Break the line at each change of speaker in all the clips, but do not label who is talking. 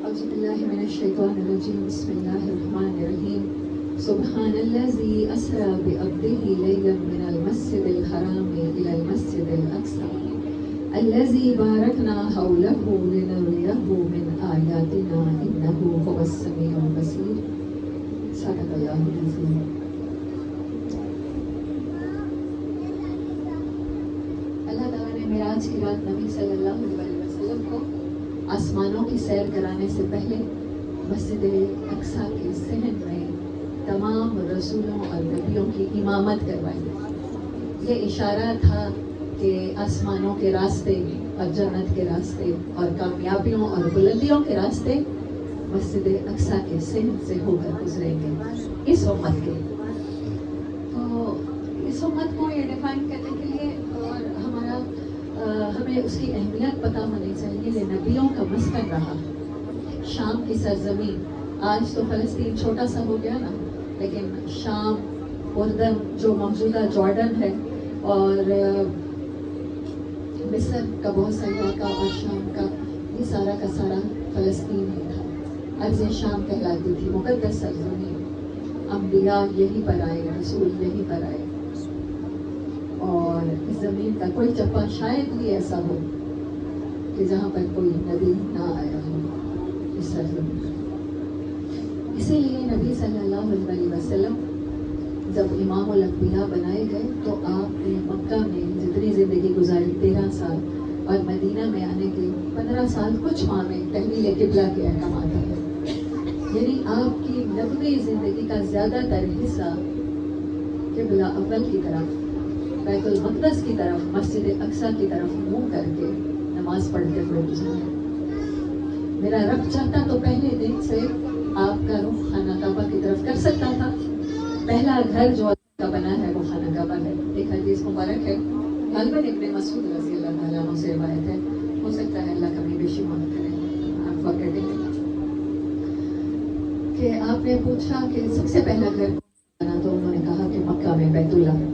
أعوذ بالله من الشيطان الرجيم بسم الله الرحمن الرحيم سبحان الذي أسرى بعبده ليلا من المسجد الحرام إلى المسجد الأقصى الذي باركنا حوله لنريه من آياتنا إنه هو السميع البصير صدق الله العظيم. اللہ تعالیٰ نے معراج کی رات نبی صلی اللہ علیہ وسلم کو آسمانوں کی سیر کرانے سے پہلے مسجد اقصیٰ کے صحن میں تمام رسولوں اور نبیوں کی امامت کروائی. یہ اشارہ تھا کہ آسمانوں کے راستے اور جنت کے راستے اور کامیابیوں اور بلندیوں کے راستے مسجد اقصیٰ کے صحن سے ہو کر گزریں گے اس امت کے. تو اس امت کو یہ ڈیفائن کرنے کے لیے اور ہمیں اس کی اہمیت پتہ ہونی چاہیے. یہ نبیوں کا مسکن رہا. شام کی سرزمین، آج تو فلسطین چھوٹا سا ہو گیا نا، لیکن شام، اردن جو موجودہ جارڈن ہے، اور مصر کا بہت سا علاقہ اور شام کا، یہ سارا کا سارا فلسطین ہی تھا. ارض شام کہلاتی تھی، مقدس سرزمین. انبیاء یہیں پر آئے، رسول یہیں پر آئے، اور اس زمین کا کوئی چپا شاید ہی ایسا ہو کہ جہاں پر کوئی نبی نہ آیا ہو اس سرزمین کا. اسی لیے نبی صلی اللہ علیہ وسلم جب امام الانبیاء بنائے گئے تو آپ نے مکہ میں جتنی زندگی گزاری 13 سال، اور مدینہ میں آنے کے 15 سال کچھ ماہ میں تحویل قبلہ کے احکامات آئے. یعنی آپ کی نبوی زندگی کا زیادہ تر حصہ قبلہ اول کی طرف، بیت المقدس کی طرف، مسجد اقصیٰ کی طرف منہ کر کے نماز پڑھتے ہوئے گزرا. میرا رب چاہتا تو پہلے دن سے آپ کا رخ خانہ کعبہ کی طرف کر سکتا تھا. پہلا گھر جو اللہ کا بنا ہے وہ خانہ کعبہ ہے. ایک حدیث مبارک ہے، غالباً ابن مسعود رضی اللہ تعالیٰ عنہ سے روایت ہے، ہو سکتا ہے اللہ کبھی بیشی مدد کرے، کہ آپ نے پوچھا کہ سب سے پہلا گھر بنا، تو انہوں نے کہا کہ مکہ میں بیت اللہ.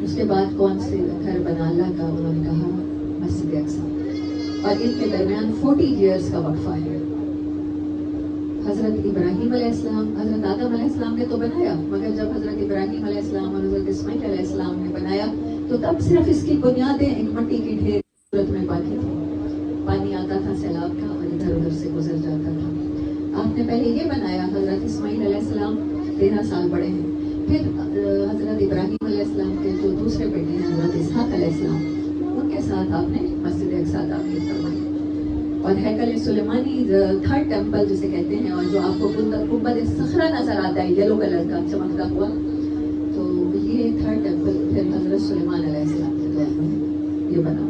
اس کے بعد کون سے گھر بنا اللہ کا؟ انہوں نے کہا مسجد اقصیٰ. اور ان کے درمیان 40 ایئرس کا وقفہ ہے. حضرت ابراہیم علیہ السلام، حضرت آدم علیہ السلام نے تو بنایا، مگر جب حضرت ابراہیم علیہ السلام اور حضرت اسماعیل علیہ السلام نے بنایا تو تب صرف اس کی بنیادیں ایک مٹی کی ڈھیر صورت میں باقی تھی. پانی آتا تھا سیلاب کا اور ادھر ادھر سے گزر جاتا تھا. آپ نے پہلے یہ بنایا. حضرت اسماعیل علیہ السلام 13 سال بڑے ہیں. پھر حضرت ابراہیم علیہ السلام کے جو دوسرے بیٹے ہیں حضرت اسحاق علیہ السلام، ان کے ساتھ آپ نے مسجد اقصیٰ تعمیر فرمائی. اور ہیکل سلیمانی، تھرڈ ٹیمپل جسے کہتے ہیں، اور جو آپ کو گنبد صخرہ نظر آتا ہے یلو کلر کا چمکتا ہوا، تو یہ تھرڈ ٹیمپل پھر حضرت سلیمان علیہ السلام کے دور میں یہ بنا.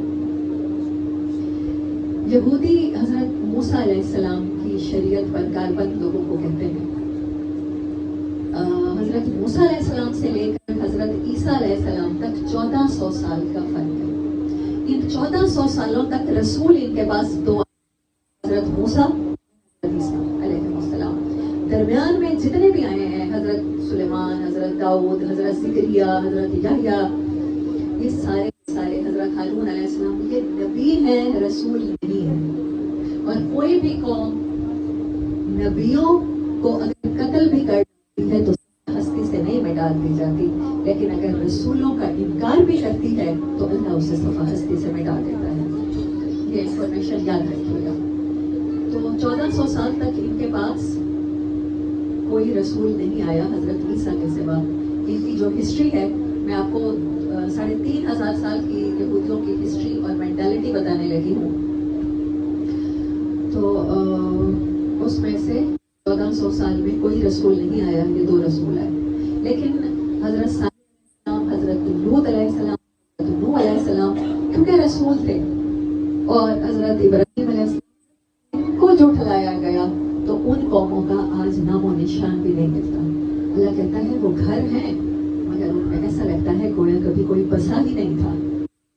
یہودی حضرت موسیٰ علیہ السلام کی شریعت پر کاربند لوگوں کو کہتے ہیں. حضرت موسیٰ علیہ السلام سے لے کر حضرت عیسیٰ علیہ السلام تک 1400 سال کا فرق ہے. ان 1400 سالوں تک رسول ان کے پاس 2، حضرت موسیٰ علیہ السلام. درمیان میں جتنے بھی آئے ہیں، حضرت سلیمان، حضرت داؤد، حضرت زکریا، حضرت یحییٰ، یہ سارے حضرت ہارون علیہ السلام، یہ نبی ہیں، رسول نہیں ہیں. اور کوئی بھی قوم نبیوں کو اگر قتل بھی کرتی ہے تو ہستی سے نہیں مٹا دی جاتی، لیکن اگر رسولوں کا انکار بھی کرتی ہے تو اللہ اسے صفحہ ہستی سے مٹا دیتا ہے. یہ انفارمیشن یاد رکھیے گا. تو 1400 سال تک ان کے پاس کوئی رسول نہیں آیا حضرت عیسیٰ کے سوا. ان کی جو ہسٹری ہے، میں آپ کو 3500 سال کی یہودیوں کی ہسٹری اور مینٹالٹی بتانے لگی ہوں. تو اس میں سے 1400 سال میں کوئی رسول نہیں آیا، یہ 2 رسول آئے. لیکن حضرت صالح، حضرت لوط علیہ السلام، حضرت نوح علیہ السلام کیونکہ رسول تھے، اور حضرت ابراہیم علیہ السلام کو جو ٹھلایا گیا تو ان قوموں کا آج نام و نشان بھی نہیں ملتا. اللہ کہتا ہے وہ گھر ہیں مگر ان میں ایسا لگتا ہے گویا کبھی کوئی بسا ہی نہیں تھا.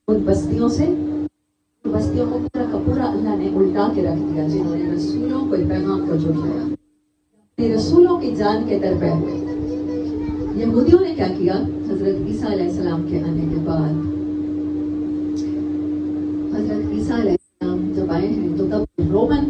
ان بستیوں کو پورا کا پورا اللہ نے الٹا کے رکھ دیا جنہوں نے رسولوں کو پیغام کو جھٹلایا، رسولوں کی جان کے در پہ ہوئے. یہودیوں نے کیا کیا؟ حضرت عیسیٰ علیہ السلام کے آنے کے بعد، حضرت عیسیٰ علیہ السلام جب آئے ہیں تو تب رومن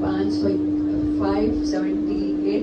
578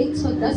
110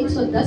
110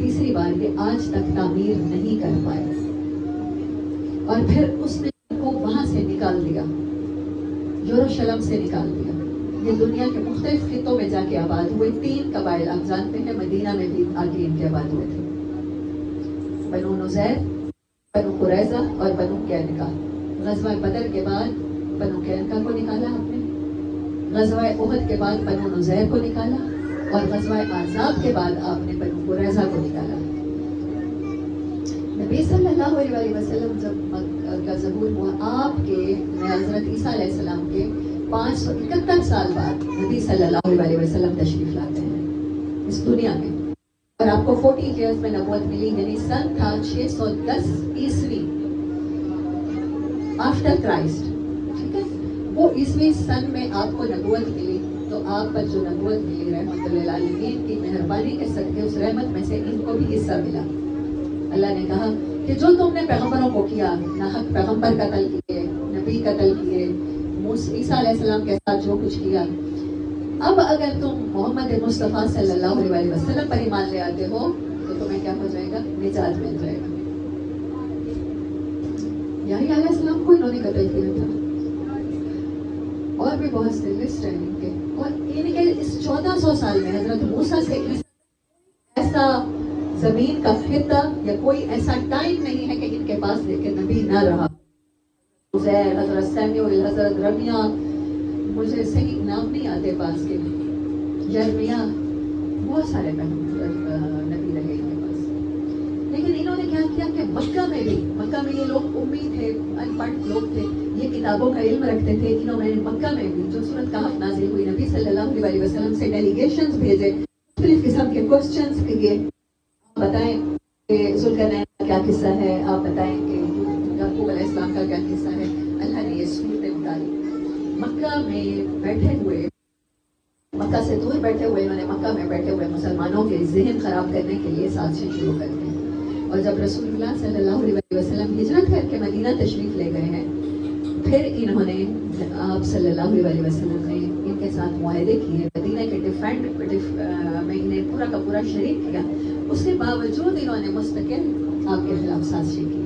تیسری بار یہ آج تک تعمیر نہیں کر پائے. اور پھر اس نے کو وہاں سے نکال دیا، یروشلم سے نکال دیا. یہ دنیا کے مختلف خطوں میں جا کے آباد ہوئے. 3 قبائل آپ جانتے ہیں، مدینہ میں بھی آ کے ان کے آباد ہوئے تھے. بنو نذیر، بنو قریظہ اور بنو قینقاع. غزوہ بدر کے بعد بنو قینقاع کو نکالا آپ نے، غزوہ احد کے بعد بنو نذیر کو نکالا، اور غزوہ احزاب کے بعد آپ نے بنو قریظہ کو نکالا. نبی صلی اللہ علیہ وسلم جب مکہ کا ظہور ہوا، آپ کے حضرت عیسیٰ علیہ السلام کے 571 سال بعد نبی صلی اللہ علیہ وسلم تشریف لاتے ہیں اس دنیا میں. اور آپ کو 40 ایئرز میں نبوت ملی، یعنی سن تھا 610 عیسوی آفٹر کرائسٹ. ٹھیک ہے، وہ عیسوی سن میں آپ کو نبوت ملی. تو آپ پر جو نبوت ملی رحمت للعالمین کی مہربانی کے صدقے، اس رحمت میں سے ان کو بھی حصہ ملا. اللہ نے کہا کہ جو تم نے پیغمبروں کو کیا، ناحق پیغمبر قتل کیے، نبی قتل کیے، عیسیٰ علیہ السلام کے ساتھ جو کچھ کیا، اب اگر تم محمد مصطفیٰ صلی اللہ علیہ وسلم پر ایمان لے آتے ہو تو تمہیں کیا ہو جائے گا؟ نجات مل جائے گا. یحییٰ علیہ السلام کو انہوں نے قتل کیا تھا، اور بھی بہت سے لسٹ ہیں ان کے. اور ان کے اس 1400 سال میں حضرت موسیٰ سے ایسا زمین کا خطہ یا کوئی ایسا ٹائم نہیں ہے کہ ان کے پاس لیکن نبی نہ رہا. عزیر، حضرت سیمیوئیل، حضرت رمیا، مجھے صحیح نام نہیں آتے پاس کے، یرمیا، بہت سارے نبی رہے ان کے پاس. لیکن انہوں نے کیا کیا کہ مکہ میں یہ لوگ امی تھے، ان پڑھ لوگ تھے، یہ کتابوں کا علم رکھتے تھے. انہوں نے مکہ میں بھی جو سورۃ کہف نازل ہوئی، نبی صلی اللہ علیہ وسلم سے ڈیلیگیشنز بھیجے مختلف قسم کے کوسچنز کیے. بتائیں کہ ذوالقرنین کا کیا قصہ ہے، آپ بتائیں کہ یعقوب علیہ السلام کا کیا قصہ ہے. اللہ نے یہ صورتیں اتاری. مکہ میں بیٹھے ہوئے، مکہ سے دور بیٹھے ہوئے، انہوں نے مکہ میں بیٹھے ہوئے مسلمانوں کے ذہن خراب کرنے کے لیے سازشیں شروع کر دی. اور جب رسول اللہ صلی اللہ علیہ وسلم ہجرت کر کے مدینہ تشریف لے گئے ہیں، پھر انہوں نے آپ صلی اللہ علیہ وسلم نے ان کے ساتھ معاہدے کیے، مدینہ کے ڈیفینڈ میں انہیں پورا کا پورا شریک کیا. اس کے باوجود انہوں نے مستقل آپ کے خلاف سازشیں کی،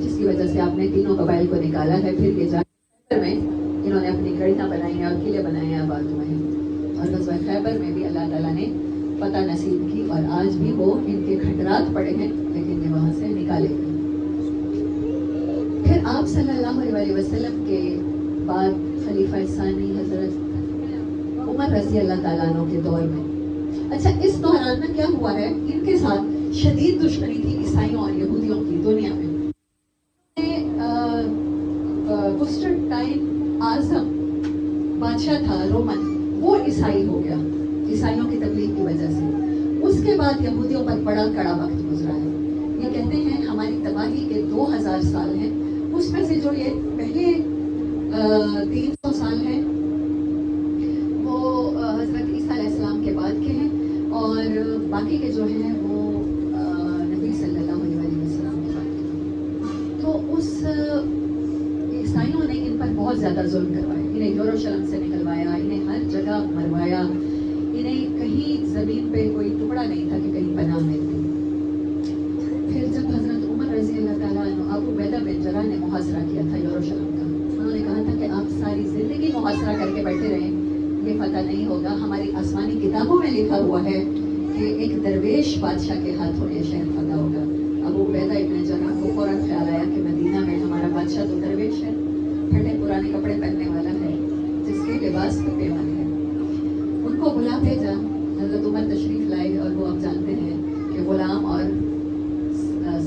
جس کی وجہ سے آپ نے تینوں قبائل کو نکالا ہے. پھر یہ خیبر میں انہوں نے اپنی گڑیاں بنائی ہیں اور قلعے بنائے ہیں، آباد ہوئے ہیں. اور غزوہ خیبر میں بھی اللہ تعالیٰ نے فتح نصیب کی، اور آج بھی وہ ان کے کھنڈرات پڑے ہیں لیکن یہ وہاں سے نکالے گئے. پھر آپ صلی اللہ علیہ وسلم کے بعد خلیفہ ثانی حضرت عمر رضی اللہ تعالیٰ عنہ کے دور میں، اچھا اس دوران میں کیا ہوا ہے، ان کے ساتھ شدید دشمنی تھی عیسائیوں اور یہودیوں کی دنیا میں. قسطنطین اعظم بادشاہ تھا رومن، وہ عیسائی ہو گیا عیسائیوں کی تبلیغ کی وجہ سے. اس کے بعد یہودیوں پر بڑا کڑا وقت گزرا ہے. یہ کہتے ہیں ہماری تباہی کے 2000 سال ہیں، اس میں سے جو یہ پہلے 300 سال ہیں وہ حضرت عیسیٰ علیہ السلام کے بعد کے ہیں، اور باقی کے جو ہیں وہ نبی صلی اللہ علیہ وسلم کے بعد کے. تو اس عیسائیوں نے ان پر بہت زیادہ ظلم کروایا. انہیں یروشلم سے نکلوایا، انہیں ہر جگہ مروایا، انہیں کہیں زمین پہ کوئی ٹکڑا نہیں تھا کہ کہیں پناہ ملتی. پھر جب حضرت عمر رضی اللہ تعالیٰ عنہ ابو عبیدہ بن جراح نے محاصرہ کیا تھا یروشلم کا، انہوں نے کہا تھا کہ آپ ساری زندگی محاصرہ کر کے بیٹھے رہیں، یہ فتح نہیں ہوگا. ہماری آسمانی کتابوں میں لکھا ہوا ہے کہ ایک درویش بادشاہ کے ہاتھوں یہ شہر فتح ہوگا. ابو عبیدہ ابن جراح کو فوراً خیال آیا کہ مدینہ میں ہمارا بادشاہ تو درویش ہے، پھٹے پرانے کپڑے پہننے والا ہے، جس کے لباس پہ پیمن ہے. ان کو بلا بھیجا، حضرت عمر تشریف لائے، اور وہ آپ جانتے ہیں کہ غلام اور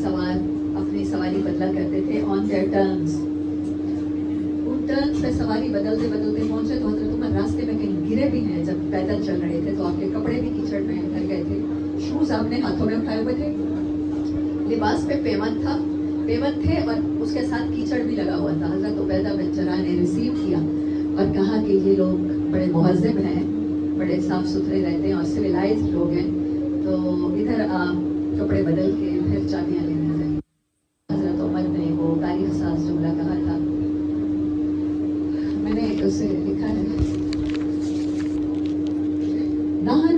سوار اپنی سواری بدلا کرتے تھے آن دیئر ٹرنز. ان ٹرنز پہ سواری بدلتے بدلتے پہنچے تو حضرت عمر راستے میں کہیں گرے بھی ہیں. جب پیدل چل رہے تھے تو آپ کے کپڑے بھی کیچڑ میں بھر گئے تھے، شوز آپ نے ہاتھوں میں اٹھائے ہوئے تھے، لباس پہ پیمن تھے اور اس کے ساتھ کیچڑ بھی لگا ہوا تھا. حضرت عبیدہ بن جراح نے ریسیو کیا اور کہا کہ یہ لوگ بڑے مہذب ہیں، بڑے صاف ستھرے رہتے ہیں اور سویلائزڈ لوگ ہیں، تو ادھر آپ کپڑے بدل کے پھر چابیاں لینے جائیں. حضرت عمر نے وہ تاریخ ساز جملہ کہا تھا، میں نے اسے لکھا ہے، نحن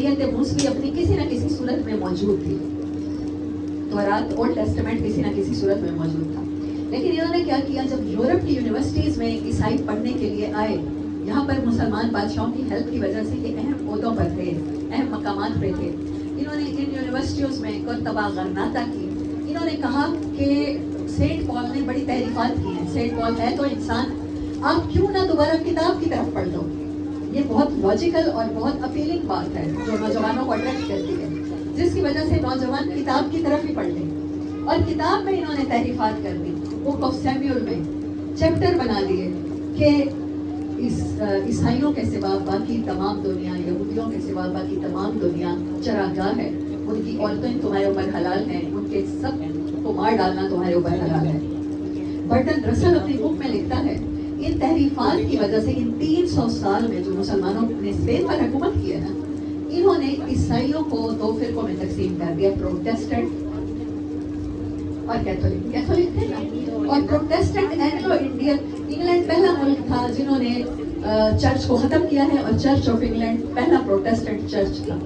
مسیحیت موسوی اپنی کسی نہ کسی صورت میں موجود تھی، تورات اولڈ ٹیسٹمنٹ کسی نہ کسی صورت میں موجود تھا. لیکن انہوں نے کیا کیا، جب یورپ کی یونیورسٹیز میں عیسائی پڑھنے کے لیے آئے، یہاں پر مسلمان بادشاہوں کی ہیلپ کی وجہ سے یہ اہم عہدوں پر تھے، اہم مقامات پہ تھے. انہوں نے ان یونیورسٹیوں میں قرطبہ غرناطہ کی. انہوں نے کہا کہ سینٹ پال نے بڑی تحریفات کی ہیں، سینٹ پال ہے تو انسان، آپ کیوں نہ دوبارہ کتاب کی طرف پڑھ لو. یہ بہت لاجیکل اور بہت اپیلنگ بات ہے جو نوجوانوں کو اٹریکٹ کرتی ہے، جس کی وجہ سے نوجوان کتاب کی طرف ہی پڑھ لیں. اور کتاب میں انہوں نے تحریفات کر دی. بک آف سیمیول میں چیپٹر بنا دیے کہ عیسائیوں کے سوا باقی تمام دنیا، یہودیوں کے سوا باقی تمام دنیا چراگاہ ہے، ان کی عورتیں تمہارے اوپر حلال ہیں، ان کے سب کو مار ڈالنا تمہارے اوپر حلال ہے. برٹن رسل اپنی بک میں لکھتا ہے ان تحریفات کی وجہ سے ان 300 سال میں جو مسلمانوں نے اسپین پر حکومت کی ہے نا، انہوں نے عیسائیوں کو 2 فرقوں میں تقسیم کر دیا، پروٹیسٹنٹ اور کیتھولک. کیتھولک تھے نا، اور پروٹیسٹنٹ اینگلو انڈین. انگلینڈ پہلا ملک تھا جنہوں نے چرچ کو ختم کیا ہے، اور چرچ آف انگلینڈ پہلا پروٹیسٹنٹ چرچ تھا.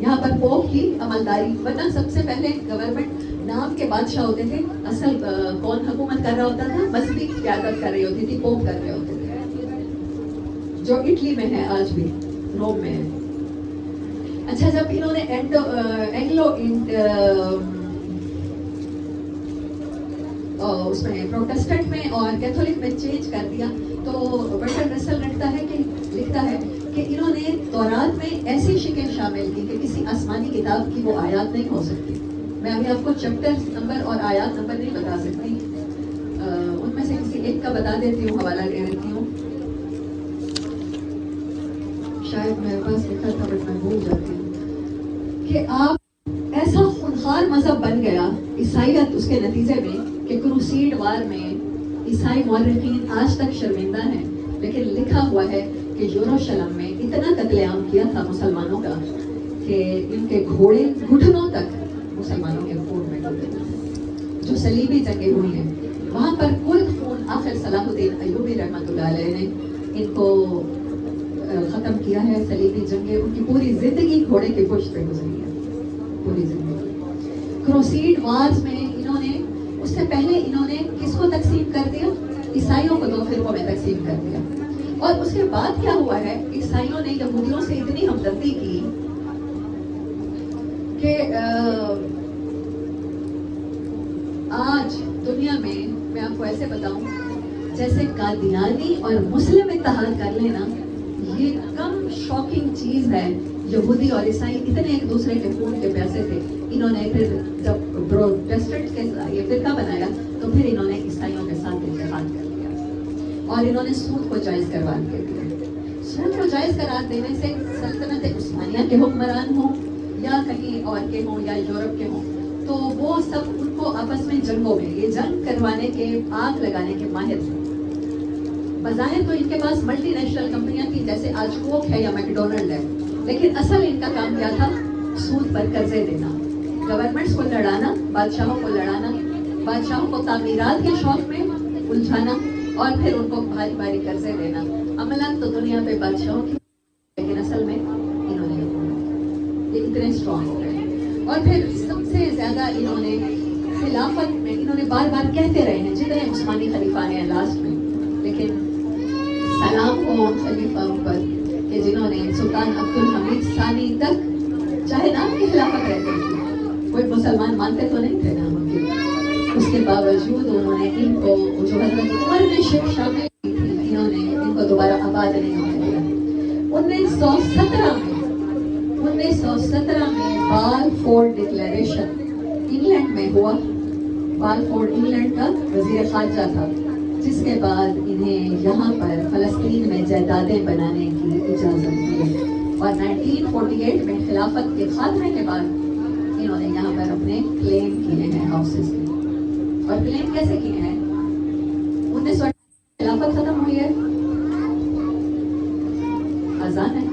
یہاں پر پوپ کی عملداری، ورنہ سب سے پہلے گورنمنٹ نام کے بادشاہ ہوتے تھے، اصل کون حکومت کر رہا ہوتا تھا؟ مذہبی قیادت کر رہی ہوتی تھی، پوپ کر رہے ہوتے تھے، جو اٹلی میں ہے آج بھی، روم میں ہے. اچھا، جب انہوں نے اینگلو اس میں پروٹیسٹنٹ میں اور کیتھولک میں چینج کر دیا، تو برٹن رسل لکھتا ہے کہ انہوں نے تورات میں ایسی شکیں شامل کی کہ کسی آسمانی کتاب کی وہ آیات نہیں ہو سکتی. میں ابھی آپ کو چیپٹر نمبر اور آیات نمبر نہیں بتا سکتی، ان میں سے کسی ایک کا بتا دیتی ہوں، حوالہ دے دیتی ہوں. شاید میرے پاس لکھا تھا بٹ میں بھول جاتی ہوں کہ آپ ایسا خونخوار مذہب بن گیا عیسائیت اس کے نتیجے میں کہ کروسیڈ وار میں عیسائی مورخین آج تک شرمندہ ہیں، لیکن لکھا ہوا ہے کہ یروشلم میں اتنا قتل عام کیا تھا مسلمانوں کا کہ ان کے گھوڑے گھٹنوں تک مسلمانوں کے خون میں ڈوبے تھے. جو صلیبی جنگیں ہوئی ہیں وہاں پر کل خون آخر صلاح الدین ایوبی رحمۃ اللہ علیہ نے ان کو ختم کیا ہے. صلیبی جنگیں، ان کی پوری زندگی گھوڑے کے پشت پہ گزری ہے، پوری زندگی. کروسیڈ وارز میں انہوں نے، اس سے پہلے انہوں نے کس کو تقسیم کر دیا؟ عیسائیوں کو 2 فرقوں میں تقسیم کر دیا. اور اس کے بعد کیا ہوا ہے، عیسائیوں نے یہودیوں سے اتنی ہمدردی کی کہ آج دنیا میں آپ کو ایسے بتاؤں، جیسے قادیانی اور مسلم اتحاد کر لینا، یہ کم شاکنگ چیز ہے. یہودی اور عیسائی اتنے ایک دوسرے کے خون کے پیاسے تھے. انہوں نے پھر جب پروٹیسٹنٹ کے یہ فرقہ بنایا تو پھر انہوں نے عیسائیوں کے ساتھ اتحاد کر لیا اور انہوں نے سود کو جائز کروا دیا. سود کو جائز قرار دینے سے سلطنت عثمانیہ کے حکمران ہوں یا کہیں اور کے ہوں یا یورپ کے ہوں، تو وہ سب ان کو آپس میں جنگوں میں یہ جنگ کروانے کے، آگ لگانے کے ماہر تھے. بظاہر تو ان کے پاس ملٹی نیشنل کمپنیاں تھیں جیسے آج کوک ہے یا میکڈونلڈ ہے، لیکن اصل ان کا کام کیا تھا؟ سود پر قرضے دینا، گورنمنٹس کو لڑانا، بادشاہوں کو لڑانا، بادشاہوں کو تعمیرات کے شوق میں الجھانا اور پھر ان کو بھاری بھاری قرضے دینا. عملاً تو دنیا پہ بادشاہوں کی، لیکن اصل میں انہوں نے یہ اتنے اسٹرانگ ہو گئے. اور پھر سب سے زیادہ انہوں نے خلافت میں، انہوں نے بار بار کہتے رہے ہیں جتنے عثمانی خلیفہ ہیں لاسٹ میں، لیکن سلام ہو خلیفہ پر کہ جنہوں نے سلطان عبد الحمید ثانی تک چاہے نام کی خلافت رہتے تھے، کوئی مسلمان مانتے تو نہیں تھے نام کے، اس کے باوجود انہوں نے ان کو جو حضرت عمر نے شرک شامل کی تھی، انہوں نے ان کو دوبارہ آباد نہیں ہونے دیا. 1917 میں بالفورڈ ڈکلیریشن انگلینڈ میں ہوا. بالفورڈ انگلینڈ کا وزیر خارجہ تھا، جس کے بعد انہیں یہاں پر فلسطین میں جائیدادیں بنانے کی اجازت دی. اور 1948 میں خلافت کے خاتمے کے بعد انہوں نے یہاں پر اپنے کلیم کیے ہیں ہاؤسز کے. اور کلیم کیسے کیے ہیں؟ 1948 خلافت ختم ہوئی ہے، اذان ہے،